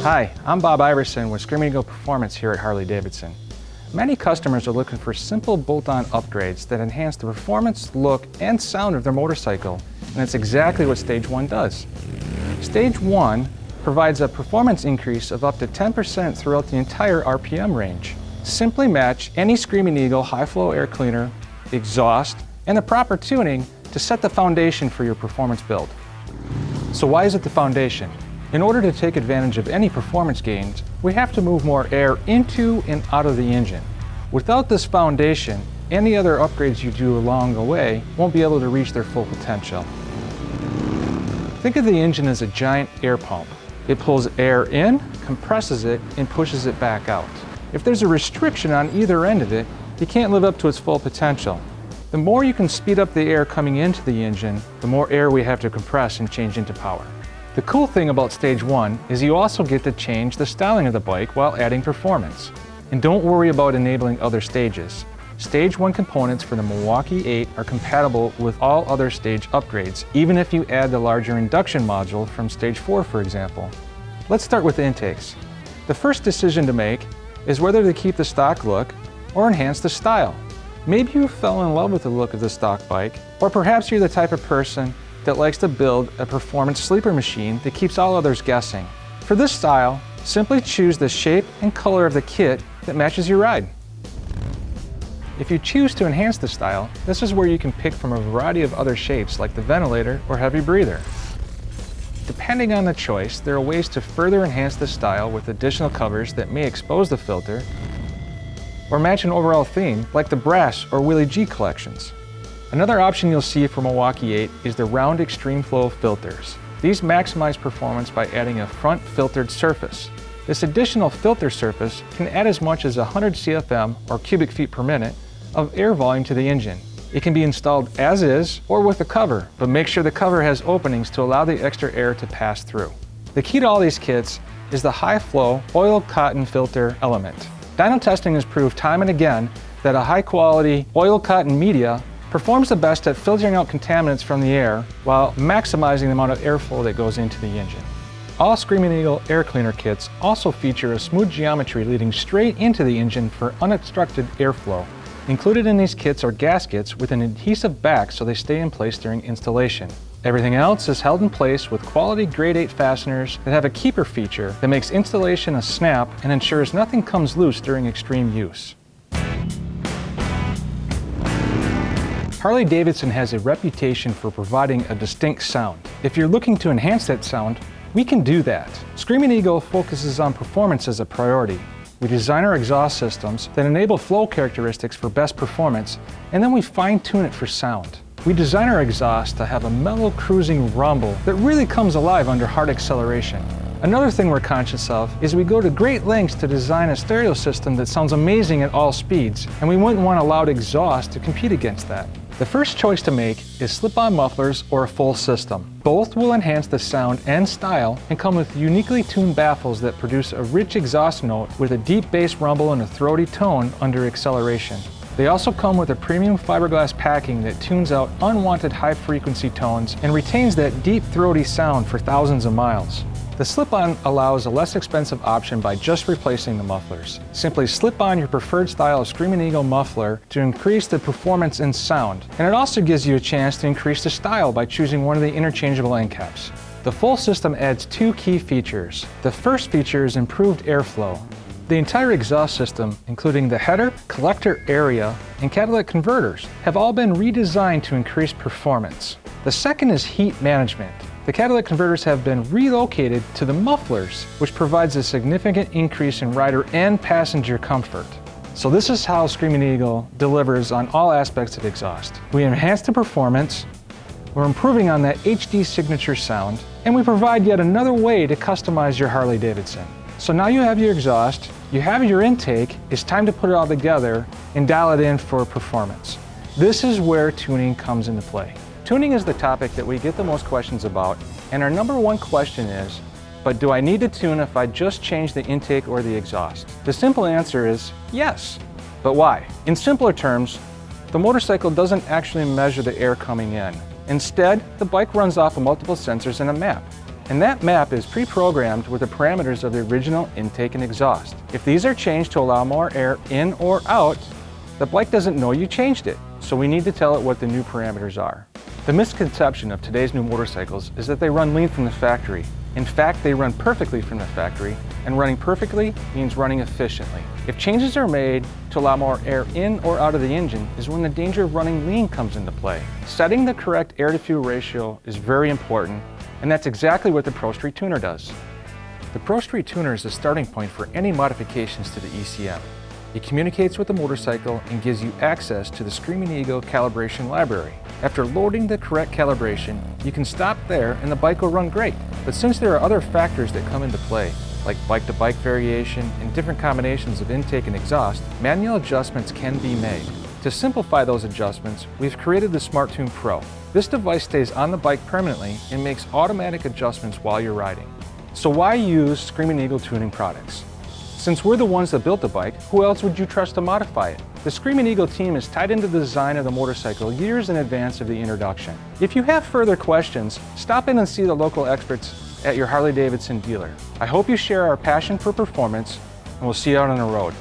Hi, I'm Bob Iverson with Screaming Eagle Performance here at Harley-Davidson. Many customers are looking for simple bolt-on upgrades that enhance the performance, look, and sound of their motorcycle, and that's exactly what Stage 1 does. Stage 1 provides a performance increase of up to 10% throughout the entire RPM range. Simply match any Screaming Eagle high-flow air cleaner, exhaust, and the proper tuning to set the foundation for your performance build. So why is it the foundation? In order to take advantage of any performance gains, we have to move more air into and out of the engine. Without this foundation, any other upgrades you do along the way won't be able to reach their full potential. Think of the engine as a giant air pump. It pulls air in, compresses it, and pushes it back out. If there's a restriction on either end of it, you can't live up to its full potential. The more you can speed up the air coming into the engine, the more air we have to compress and change into power. The cool thing about Stage 1 is you also get to change the styling of the bike while adding performance. And don't worry about enabling other stages. Stage 1 components for the Milwaukee 8 are compatible with all other stage upgrades, even if you add the larger induction module from Stage 4, for example. Let's start with the intakes. The first decision to make is whether to keep the stock look or enhance the style. Maybe you fell in love with the look of the stock bike, or perhaps you're the type of person that likes to build a performance sleeper machine that keeps all others guessing. For this style, simply choose the shape and color of the kit that matches your ride. If you choose to enhance the style, this is where you can pick from a variety of other shapes like the ventilator or heavy breather. Depending on the choice, there are ways to further enhance the style with additional covers that may expose the filter or match an overall theme like the brass or Willie G collections. Another option you'll see for Milwaukee 8 is the round extreme flow filters. These maximize performance by adding a front filtered surface. This additional filter surface can add as much as 100 CFM or cubic feet per minute of air volume to the engine. It can be installed as is or with a cover, but make sure the cover has openings to allow the extra air to pass through. The key to all these kits is the high flow oil cotton filter element. Dyno testing has proved time and again that a high quality oil cotton media performs the best at filtering out contaminants from the air while maximizing the amount of airflow that goes into the engine. All Screaming Eagle air cleaner kits also feature a smooth geometry leading straight into the engine for unobstructed airflow. Included in these kits are gaskets with an adhesive back so they stay in place during installation. Everything else is held in place with quality grade 8 fasteners that have a keeper feature that makes installation a snap and ensures nothing comes loose during extreme use. Harley-Davidson has a reputation for providing a distinct sound. If you're looking to enhance that sound, we can do that. Screaming Eagle focuses on performance as a priority. We design our exhaust systems that enable flow characteristics for best performance, and then we fine-tune it for sound. We design our exhaust to have a mellow cruising rumble that really comes alive under hard acceleration. Another thing we're conscious of is we go to great lengths to design a stereo system that sounds amazing at all speeds, and we wouldn't want a loud exhaust to compete against that. The first choice to make is slip-on mufflers or a full system. Both will enhance the sound and style and come with uniquely tuned baffles that produce a rich exhaust note with a deep bass rumble and a throaty tone under acceleration. They also come with a premium fiberglass packing that tunes out unwanted high-frequency tones and retains that deep throaty sound for thousands of miles. The slip-on allows a less expensive option by just replacing the mufflers. Simply slip on your preferred style of Screaming Eagle muffler to increase the performance and sound, and it also gives you a chance to increase the style by choosing one of the interchangeable end caps. The full system adds two key features. The first feature is improved airflow. The entire exhaust system, including the header, collector area, and catalytic converters, have all been redesigned to increase performance. The second is heat management. The catalytic converters have been relocated to the mufflers, which provides a significant increase in rider and passenger comfort. So this is how Screaming Eagle delivers on all aspects of exhaust. We enhance the performance, we're improving on that HD signature sound, and we provide yet another way to customize your Harley-Davidson. So now you have your exhaust, you have your intake, it's time to put it all together and dial it in for performance. This is where tuning comes into play. Tuning is the topic that we get the most questions about, and our number one question is, but do I need to tune if I just change the intake or the exhaust? The simple answer is yes, but why? In simpler terms, the motorcycle doesn't actually measure the air coming in. Instead, the bike runs off of multiple sensors and a map. And that map is pre-programmed with the parameters of the original intake and exhaust. If these are changed to allow more air in or out, the bike doesn't know you changed it, so we need to tell it what the new parameters are. The misconception of today's new motorcycles is that they run lean from the factory. In fact, they run perfectly from the factory, and running perfectly means running efficiently. If changes are made to allow more air in or out of the engine is when the danger of running lean comes into play. Setting the correct air-to-fuel ratio is very important, and that's exactly what the ProStreet Tuner does. The ProStreet Tuner is the starting point for any modifications to the ECM. It communicates with the motorcycle and gives you access to the Screaming Eagle calibration library. After loading the correct calibration, you can stop there and the bike will run great. But since there are other factors that come into play, like bike-to-bike variation and different combinations of intake and exhaust, manual adjustments can be made. To simplify those adjustments, we've created the SmartTune Pro. This device stays on the bike permanently and makes automatic adjustments while you're riding. So why use Screaming Eagle tuning products? Since we're the ones that built the bike, who else would you trust to modify it? The Screaming Eagle team is tied into the design of the motorcycle years in advance of the introduction. If you have further questions, stop in and see the local experts at your Harley-Davidson dealer. I hope you share our passion for performance, and we'll see you out on the road.